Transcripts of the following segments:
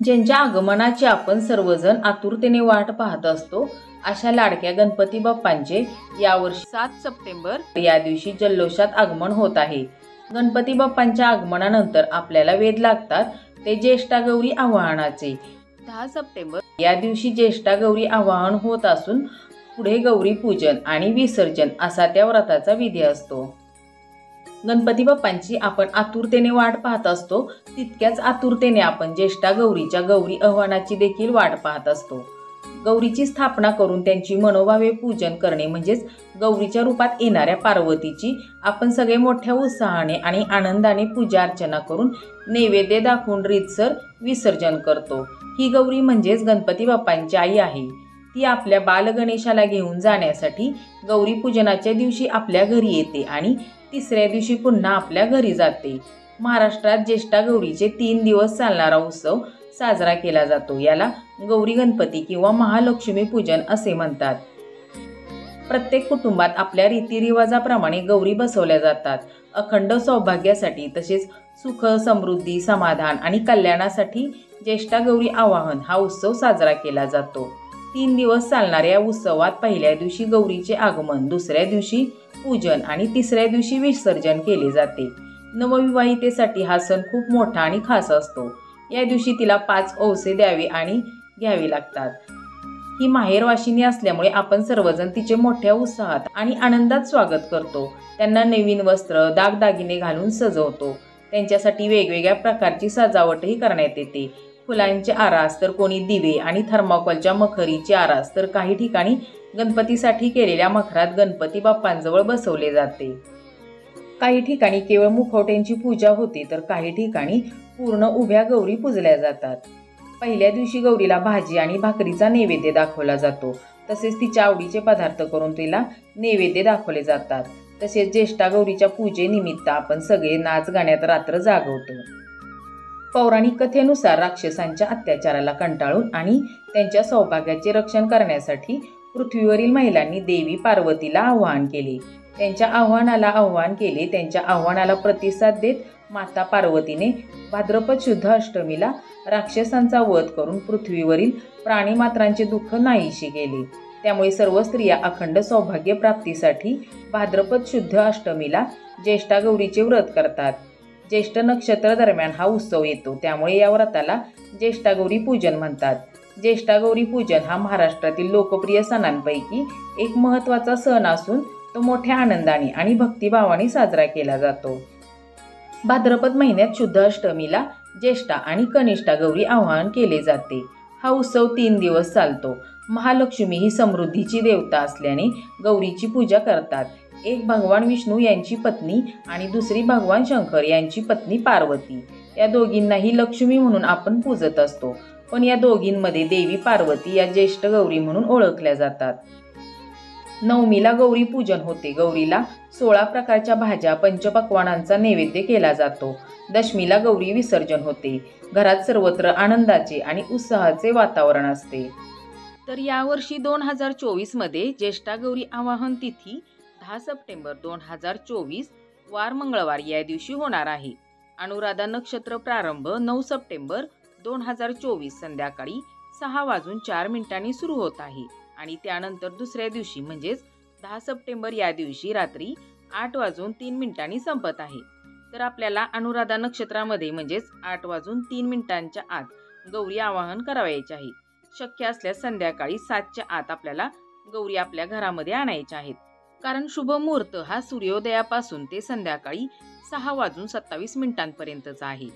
ज्यांच्या आगमनाची आपण सर्वजण आतुरतेने वाट पाहत असतो अशा लाडक्या गणपती बाप्पांचे यावर्षी 7 सप्टेंबर या दिवशी जल्लोषात आगमन होत आहे। गणपती बाप्पांच्या आगमनानंतर आपल्याला वेध लागतात ते ज्येष्ठा गौरी आवाहनाचे। 10 सप्टेंबर या दिवशी ज्येष्ठा गौरी आवाहन होत असून पुढे गौरी पूजन आणि विसर्जन असा त्या व्रताचा विधी असतो। गणपती बाप्पांची आपण आतुरतेने वाट पाहत असतो तितक्याच आतुरतेने आपण ज्येष्ठा गौरीच्या गौरी आवाहनाची देखील वाट पाहत असतो। गौरीची स्थापना करून त्यांची मनोभावे पूजन करणे म्हणजेच गौरीच्या रूपात येणाऱ्या पार्वतीची आपण सगळे मोठ्या उत्साहाने आणि आनंदाने पूजा अर्चना करून नैवेद्य दाखवून रीतसर विसर्जन करतो। ही गौरी म्हणजेच गणपती बाप्पांची आई आहे। ती आपल्या बालगणेशाला घेऊन जाण्यासाठी गौरी पूजनाच्या दिवशी आपल्या घरी येते आणि तिसऱ्या दिवशी पुन्हा आपल्या घरी जाते। महाराष्ट्रात ज्येष्ठा गौरीचे 3 दिवस चालणारा उत्सव साजरा केला जातो। याला गौरी गणपती किंवा महालक्ष्मी पूजन असे म्हणतात। प्रत्येक कुटुंबात आपल्या रीतिरिवाजाप्रमाणे गौरी बसवल्या जातात। अखंड सौभाग्यासाठी तसेच सुख समृद्धी समाधान आणि कल्याणासाठी ज्येष्ठा गौरी आवाहन हा उत्सव साजरा केला जातो। 3 दिवस चालणाऱ्या या उत्सवात पहिल्या दिवशी गौरीचे आगमन, दुसऱ्या दिवशी पूजन आणि तिसऱ्या दिवशी विसर्जन केले जाते। नवविवाहितेसाठी हा सण खूप मोठा आणि खास असतो। या दिवशी तिला 5 औसे द्यावे आणि घ्यावे लागतात। ही माहेरवाशिनी असल्यामुळे आपण सर्वजण तिचे मोठ्या उत्साहात आणि आनंदात स्वागत करतो। त्यांना नवीन वस्त्र दागदागिने घालून सजवतो। त्यांच्यासाठी वेगवेगळ्या प्रकारची सजावटही करण्यात येते। फुलांचे आरास तर कोणी दिवे आणि थर्माकोलच्या मखरीची आरास तर काही ठिकाणी गणपतीसाठी केलेल्या मखरात गणपती बाप्पांजवळ बसवले जाते। काही ठिकाणी केवळ मुखवट्यांची पूजा होते तर काही ठिकाणी पूर्ण उभ्या गौरी पूजल्या जातात। पहिल्या दिवशी गौरीला भाजी आणि भाकरीचा नैवेद्य दाखवला जातो। तसेच तिच्या आवडीचे पदार्थ करून तिला नैवेद्य दाखवले जातात। तसेच ज्येष्ठा गौरीच्या पूजेनिमित्त आपण सगळे नाच गाण्यात रात्र जागवतो। पौराणिक कथेनुसार राक्षसांच्या अत्याचाराला कंटाळून आणि त्यांच्या सौभाग्याचे रक्षण करण्यासाठी पृथ्वीवरील महिलांनी देवी पार्वतीला आवाहन केले। त्यांच्या आव्हानाला प्रतिसाद देत माता पार्वतीने भाद्रपद शुद्ध अष्टमीला राक्षसांचा वध करून पृथ्वीवरील प्राणीमात्रांचे दुःख नाहीसे केले। त्यामुळे सर्व स्त्रिया अखंड सौभाग्य प्राप्तीसाठी भाद्रपद शुद्ध अष्टमीला ज्येष्ठा गौरीचे व्रत करतात। ज्येष्ठ नक्षत्र दरम्यान हा उत्सव येतो, त्यामुळे या व्रताला ज्येष्ठा गौरी पूजन म्हणतात। ज्येष्ठा गौरी पूजन हा महाराष्ट्रातील लोकप्रिय सणांपैकी एक महत्त्वाचा सण असून तो मोठ्या आनंदाने आणि भक्तिभावाने साजरा केला जातो। भाद्रपद महिन्यात शुद्ध अष्टमीला ज्येष्ठा आणि कनिष्ठा गौरी आवाहन केले जाते। हा उत्सव 3 दिवस चालतो। महालक्ष्मी ही समृद्धीची देवता असल्याने गौरीची पूजा करतात। एक भगवान विष्णू यांची पत्नी आणि दुसरी भगवान शंकर यांची पत्नी पार्वती, या दोघींनाही लक्ष्मी म्हणून आपण पूजत असतो। पण या दोघींमध्ये देवी पार्वती या ज्येष्ठ गौरी म्हणून ओळखल्या जातात। नवमीला गौरी पूजन होते। गौरीला 16 प्रकारच्या भाज्या पंचपक्वानांचा नैवेद्य केला जातो। दशमीला गौरी विसर्जन होते। घरात सर्वत्र आनंदाचे आणि उत्साहाचे वातावरण असते। तर यावर्षी 2024 मध्ये ज्येष्ठा गौरी आवाहन तिथी 10 सप्टेंबर 2024 वार मंगळवार या दिवशी होणार आहे। अनुराधा नक्षत्र प्रारंभ 9 सप्टेंबर 2024 संध्याकाळी 6:04 सुरू होत आहे आणि त्यानंतर दुसऱ्या दिवशी म्हणजेच 10 सप्टेंबर या दिवशी रात्री 8:03 संपत आहे। तर आपल्याला अनुराधा नक्षत्रामध्ये म्हणजेच 8:03 आत गौरी आवाहन करावयाचे आहे। शक्य असल्यास संध्याकाळी 7च्या आत आपल्याला गौरी आपल्या घरामध्ये आणायच्या आहेत, कारण शुभ मुहूर्त हा सूर्योदयापासून ते संध्याकाळी 6:27 पर्यंतचा आहे।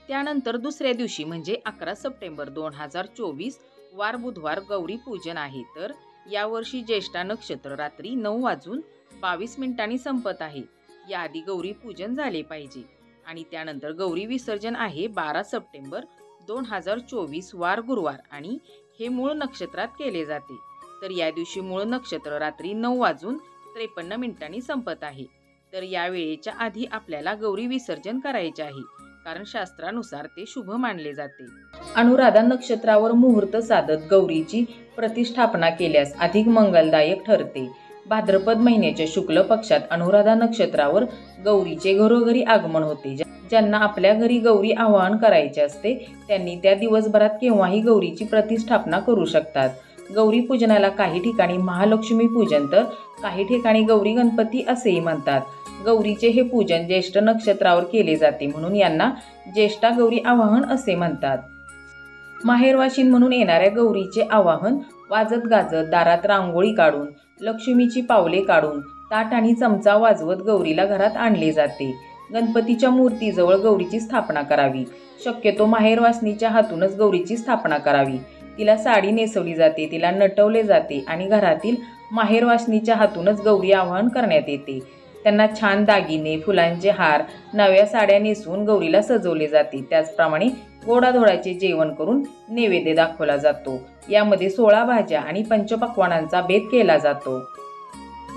त्यानंतर दुसऱ्या दिवशी म्हणजे 11 सप्टेंबर 2024 वार बुधवार गौरी पूजन आहे। तर यावर्षी ज्येष्ठा नक्षत्र रात्री 9:22 संपत आहे। याआधी गौरी पूजन झाले पाहिजे आणि त्यानंतर गौरी विसर्जन आहे 12 सप्टेंबर 2024 वार गुरुवार आणि हे मूळ नक्षत्रात केले जाते। तर या दिवशी मूळ नक्षत्र रात्री 9:53 संपत आहे। तर या वेळेच्या आधी आपल्याला गौरी विसर्जन करायचे आहे, कारण शास्त्रानुसार ते शुभ मानले जाते। अनुराधा नक्षत्रावर मुहूर्त साधत गौरीची प्रतिष्ठापना केल्यास अधिक मंगलदायक ठरते। भाद्रपद महिन्याच्या शुक्ल पक्षात अनुराधा नक्षत्रावर गौरीचे घरोघरी आगमन होते, ज्यांना आपल्या घरी गौरी आवाहन करायचे असते त्यांनी त्या दिवसभरात केव्हाही गौरीची प्रतिष्ठापना करू शकतात. गौरी पूजनाला काही ठिकाणी महालक्ष्मी पूजन तर काही ठिकाणी गौरी गणपती असेही म्हणतात. गौरीचे हे पूजन ज्येष्ठ नक्षत्रावर केले जाते म्हणून यांना ज्येष्ठा गौरी आवाहन असे म्हणतात. माहेरवाशीण म्हणून येणाऱ्या गौरीचे आवाहन वाजत गाजत दारात रांगोळी काढून लक्ष्मीची पावले काढून ताट आणि चमचा वाजवत गौरीला घरात आणले जाते. गणपतीच्या मूर्तीजवळ गौरीची स्थापना करावी. शक्यतो माहेरवासनीच्या हातूनच गौरीची स्थापना करावी. तिला साडी नेसवली जाते, तिला नटवले जाते आणि घरातील माहेरवासनीच्या हातूनच गौरी आवाहन करण्यात येते. त्यांना छान दागिने, फुलांचे हार, नव्या साड्या नेसवून गौरीला सजवले जाते. त्याचप्रमाणे गोडाधोडाचे जेवण करून नैवेद्य दाखवला जातो. यामध्ये 16 भाज्या आणि पंचपक्वानांचा बेत केला जातो.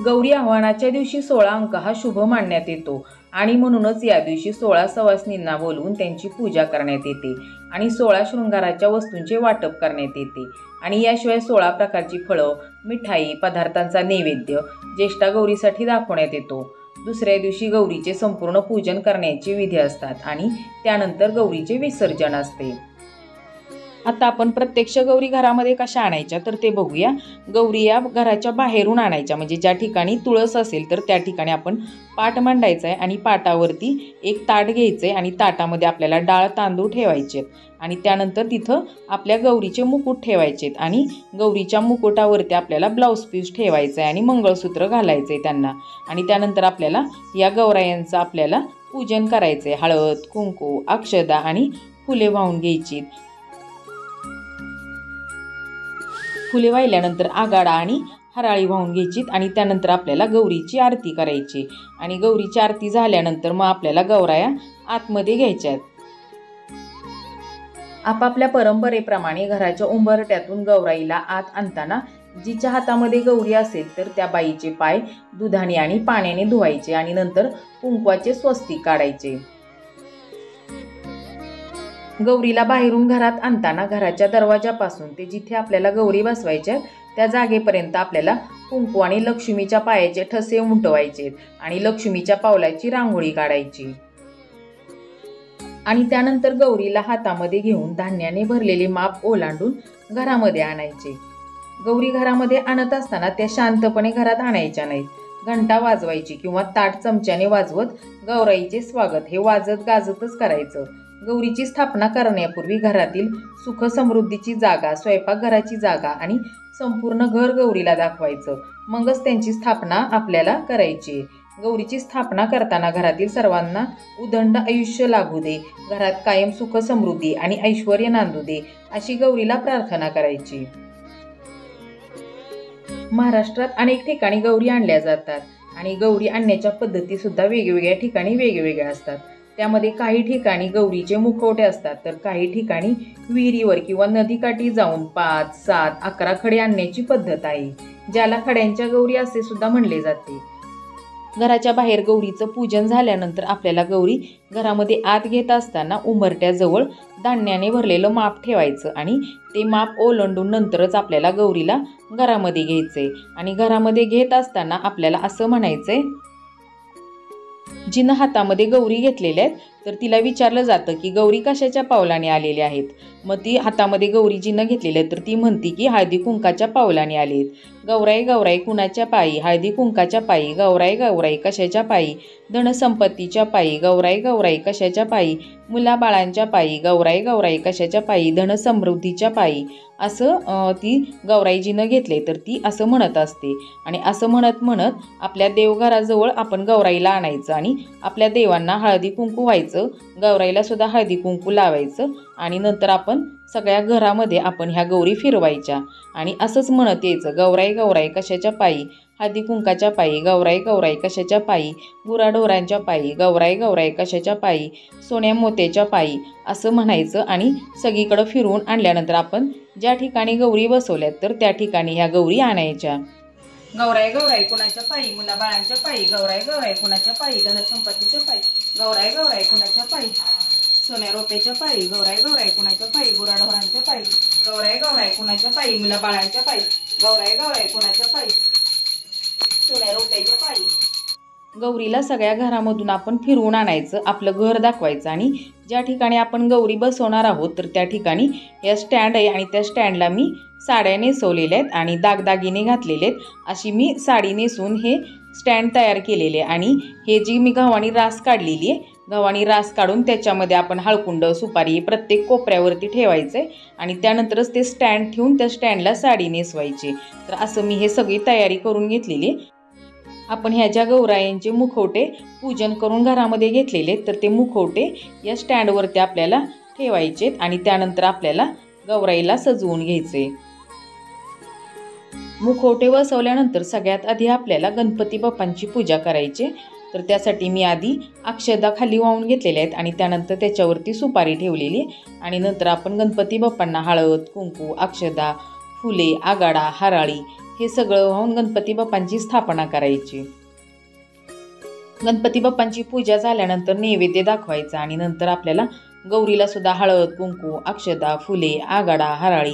गौरी आवाहनाच्या दिवशी 16 अंक हा शुभ मानण्यात येतो आणि म्हणूनच या दिवशी 16 सवासनींना बोलवून त्यांची पूजा करण्यात येते आणि 16 शृंगाराच्या वस्तूंचे वाटप करण्यात येते आणि याशिवाय 16 प्रकारची फळं, मिठाई, पदार्थांचा नैवेद्य ज्येष्ठा गौरीसाठी दाखवण्यात येतो. दुसऱ्या दिवशी गौरीचे संपूर्ण पूजन करण्याचे विधी असतात आणि त्यानंतर गौरीचे विसर्जन असते. आता आपण प्रत्यक्ष गौरी घरामध्ये कशा आणायच्या तर ते बघूया. गौरी या घराच्या बाहेरून आणायच्या, म्हणजे ज्या ठिकाणी तुळस असेल तर त्या ठिकाणी आपण पाट मांडायचा आहे आणि पाटावरती एक ताट घ्यायचं आहे आणि ताटामध्ये आपल्याला डाळ तांदूळ ठेवायचे आणि त्यानंतर तिथं आपल्या गौरीचे मुकुट ठेवायचे आणि गौरीच्या मुकुटावरती आपल्याला ब्लाऊज पीस ठेवायचं आहे आणि मंगळसूत्र घालायचं आहे त्यांना आणि त्यानंतर आपल्याला या गौरायांचं आपल्याला पूजन करायचं आहे. हळद, कुंकू, अक्षदा आणि फुले वाहून घ्यायची. फुले वाहिल्यानंतर आगाडा आणि हराळी वाहून घ्यायची आणि त्यानंतर आपल्याला गौरीची आरती करायची आणि गौरीची आरती झाल्यानंतर मग आपल्याला गौराया आतमध्ये घ्यायच्या आहेत. आपापल्या परंपरेप्रमाणे घराच्या उंबरट्यातून गौराईला आत आणताना जिच्या हातामध्ये गौरी असेल तर त्या बाईचे पाय दुधाने आणि पाण्याने धुवायचे आणि नंतर कुंकवाचे स्वस्तिक काढायचे. गौरीला बाहेरून घरात आणताना घराच्या दरवाजापासून ते जिथे आपल्याला गौरी बसवायच्या त्या जागेपर्यंत आपल्याला कुंकू आणि लक्ष्मीच्या पायाचे ठसे उमटवायचे आणि लक्ष्मीच्या पावलाची रांगोळी काढायची आणि त्यानंतर गौरीला हातामध्ये घेऊन धान्याने भरलेले माप ओलांडून घरामध्ये आणायचे. गौरी घरामध्ये आणत असताना त्या शांतपणे घरात आणायच्या नाहीत. घंटा वाजवायची किंवा ताट चमच्याने वाजवत गौराईचे स्वागत हे वाजत गाजतच करायचं. गौरीची स्थापना करण्यापूर्वी घरातील सुख समृद्धीची जागा, स्वयंपाकघराची जागा आणि संपूर्ण घर गौरीला दाखवायचं. मगच त्यांची स्थापना आपल्याला करायची. गौरीची स्थापना करताना घरातील सर्वांना उदंड आयुष्य लाभू दे, घरात कायम सुख समृद्धी आणि ऐश्वर्य नांदू दे अशी गौरीला प्रार्थना करायची. महाराष्ट्रात अनेक ठिकाणी गौरी आणल्या जातात आणि गौरी आणण्याच्या पद्धती सुद्धा वेगवेगळ्या ठिकाणी वेगवेगळ्या असतात. त्यामध्ये काही ठिकाणी गौरीचे मुखवटे असतात तर काही ठिकाणी विहिरीवर किंवा नदीकाठी जाऊन 5, 7, 11 खडे आणण्याची पद्धत आहे, ज्याला खड्यांच्या गौरी असे सुद्धा म्हणले जाते. घराच्या बाहेर गौरीचं पूजन झाल्यानंतर आपल्याला गौरी घरामध्ये आत घेत असताना उंबरट्याजवळ धान्याने भरलेलं माप ठेवायचं आणि ते माप ओलांडून नंतरच आपल्याला गौरीला घरामध्ये घ्यायचंय आणि घरामध्ये घेत असताना आपल्याला असं म्हणायचंय, जिनं हातामध्ये गौरी घेतलेल्या आहेत तर तिला विचारलं जातं की गौरी कशाच्या पावलाने आलेल्या आहेत. मग ती हातामध्ये गौरी जिनं घेतलेल्या आहेत तर ती म्हणते की हळदी कुंकाच्या पावलाने आले आहेत. गौराई गौराई कुणाच्या पायी, हळदी कुंकाच्या पायी, गौराई गौराई कशाच्या पायी, धनसंपत्तीच्या पायी, गौराई गौराई कशाच्या पायी, मुलाबाळांच्या पायी, गौराई गौराई कशाच्या पायी, धनसमृद्धीच्या पायी असं ती गौराईजीनं घेतले तर ती असं म्हणत असते. आणि असं म्हणत म्हणत आपल्या देवघराजवळ आपण गौराईला आणायचं आणि आपल्या देवांना हळदी कुंकू व्हायचं, गौराईला सुद्धा हळदी कुंकू लावायचं आणि नंतर आपण सगळ्या घरामध्ये आपण ह्या गौरी फिरवायच्या आणि असंच म्हणत यायचं, गौराई गौराई कशाच्या पायी, हळदी कुंकाच्या पायी, गौराई गौराई कशाच्या पायी, गुराढोरांच्या पायी, गौराई गौराई कशाच्या पायी, सोन्या मोत्याच्या पायी असं म्हणायचं आणि सगळीकडं फिरवून आणल्यानंतर आपण ज्या ठिकाणी गौरी बसवल्यात तर त्या ठिकाणी ह्या गौरी आणायच्या. गौराई गौराई कुणाच्या पायी, मुलाबाळांच्या पायी, गौराई गौराई कुणाच्या पायी, धनसंपत्तीच्या पायी, गौराई गौराई कुणाच्या पायी, सोन्या रोप्याच्या पायी, गौराई गौराई कुणाच्या पायी, गुराढोरांच्या पायी, गौराई गौराई कुणाच्या पायी, मुलाबाळांच्या पायी, गौराई गौराई कुणाच्या पायी, सोन्या रोप्याच्या पायी. गौरीला सगळ्या घरामधून आपण फिरवून आणायचं, आपलं घर दाखवायचं आणि ज्या ठिकाणी आपण गौरी बसवणार आहोत तर त्या ठिकाणी या स्टँड आहे आणि त्या स्टँडला मी साड्या नेसवलेल्या आहेत आणि दागदागिने घातलेले आहेत. अशी मी साडी नेसून हे स्टँड तयार केलेले आहे. आणि हे जी मी गव्हाणी रास काढलेली आहे, गव्हाणी रास काढून त्याच्यामध्ये आपण हळकुंड सुपारी प्रत्येक कोपऱ्यावरती ठेवायचं आहे आणि त्यानंतरच ते स्टँड ठेवून त्या स्टँडला साडी नेसवायची. तर असं मी हे सगळी तयारी करून घेतलेली. आपण ह्या ज्या गौरायांचे मुखवटे पूजन करून घरामध्ये घेतलेले तर ते मुखवटे या स्टँडवरती आपल्याला ठेवायचे आणि त्यानंतर आपल्याला गौराईला सजवून घ्यायचे. मुखवटे बसवल्यानंतर सगळ्यात आधी आपल्याला गणपती बाप्पांची पूजा करायची. तर त्यासाठी मी आधी अक्षदा खाली वाहून घेतलेल्या आहेत आणि त्यानंतर त्याच्यावरती सुपारी ठेवलेली आणि नंतर आपण गणपती बाप्पांना हळद, कुंकू, अक्षदा, फुले, आगाडा, हराळी हे सगळं वाहून गणपती बाप्पांची स्थापना करायची. गणपती बाप्पांची पूजा झाल्यानंतर नैवेद्य दाखवायचा आणि नंतर आपल्याला गौरीला सुद्धा हळद, कुंकू, अक्षदा, फुले, आगाडा, हराळी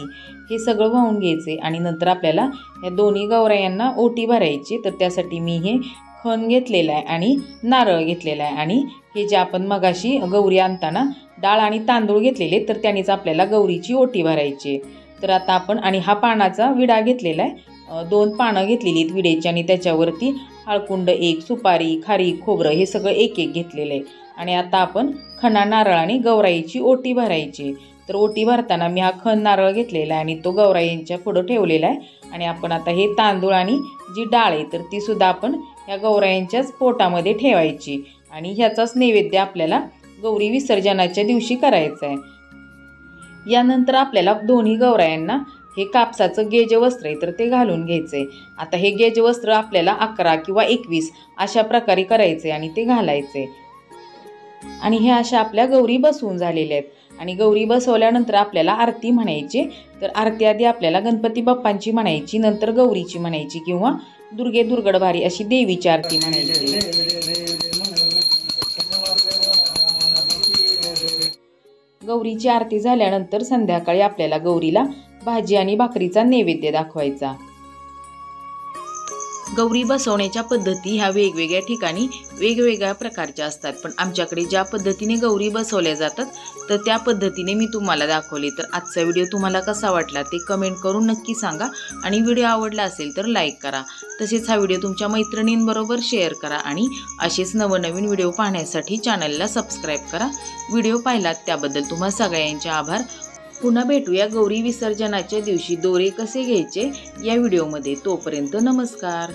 हे सगळं वाहून घ्यायचे आणि नंतर आपल्याला या दोन्ही गौरायांना ओटी भरायची. तर त्यासाठी मी हे खण घेतलेला आहे आणि नारळ घेतलेला आहे आणि हे जे आपण मगाशी गौरी आणताना डाळ आणि तांदूळ घेतलेले तर त्यांनीच आपल्याला गौरीची ओटी भरायची. तर आता आपण आणि हा पानाचा विडा घेतलेला आहे, 2 पानं घेतलेली आहेत विड्याची आणि त्याच्यावरती हळकुंड 1, सुपारी, खारी, खोबरं हे सगळं एक घेतलेलं आहे. आणि आता आपण खणा नारळाने गौराईची ओटी भरायची. तर ओटी भरताना मी हा खण नारळ घेतलेला आहे आणि तो गौराईंच्या पुढं ठेवलेला आहे. आणि आपण आता हे तांदूळ आणि जी डाळ आहे तर ती सुद्धा आपण ह्या गौराईंच्याच पोटामध्ये ठेवायची आणि ह्याचाच नैवेद्य आपल्याला गौरी विसर्जनाच्या दिवशी करायचा आहे. यानंतर आपल्याला दोन्ही गौरायांना हे कापसाचं गेज वस्त्र आहे तर ते घालून घ्यायचे. आता हे गेज वस्त्र आपल्याला 11 किंवा 21 अशा प्रकारे करायचे आणि ते घालायचे. आणि हे अशा आपल्या गौरी बसवून झालेल्या आहेत आणि गौरी बसवल्यानंतर आपल्याला आरती म्हणायची. तर आरती आधी आपल्याला गणपती बाप्पांची म्हणायची, नंतर गौरीची म्हणायची किंवा दुर्गे दुर्गडभारी अशी देवीची आरती म्हणायची. गौरीची आरती झाल्यानंतर संध्याकाळी आपल्याला गौरीला भाजी आणि भाकरीचा नैवेद्य दाखवायचा. गौरी बसवण्याच्या पद्धती ह्या वेगवेगळ्या ठिकाणी वेगवेगळ्या प्रकारच्या असतात, पण आमच्याकडे ज्या पद्धतीने गौरी बसवल्या जातात तर त्या पद्धतीने मी तुम्हाला दाखवले. तर आजचा व्हिडिओ तुम्हाला कसा वाटला ते कमेंट करून नक्की सांगा आणि व्हिडिओ आवडला असेल तर लाईक करा. तसेच हा व्हिडिओ तुमच्या मैत्रिणींबरोबर शेअर करा आणि असेच नवनवीन व्हिडिओ पाहण्यासाठी चॅनलला सबस्क्राईब करा. व्हिडिओ पाहिलात त्याबद्दल तुम्हा सगळ्यांचे आभार. पुन्हा भेटूया गौरी विसर्जनाच्या दिवशी दोरे कसे घ्यायचे या व्हिडिओमध्ये. तोपर्यंत नमस्कार.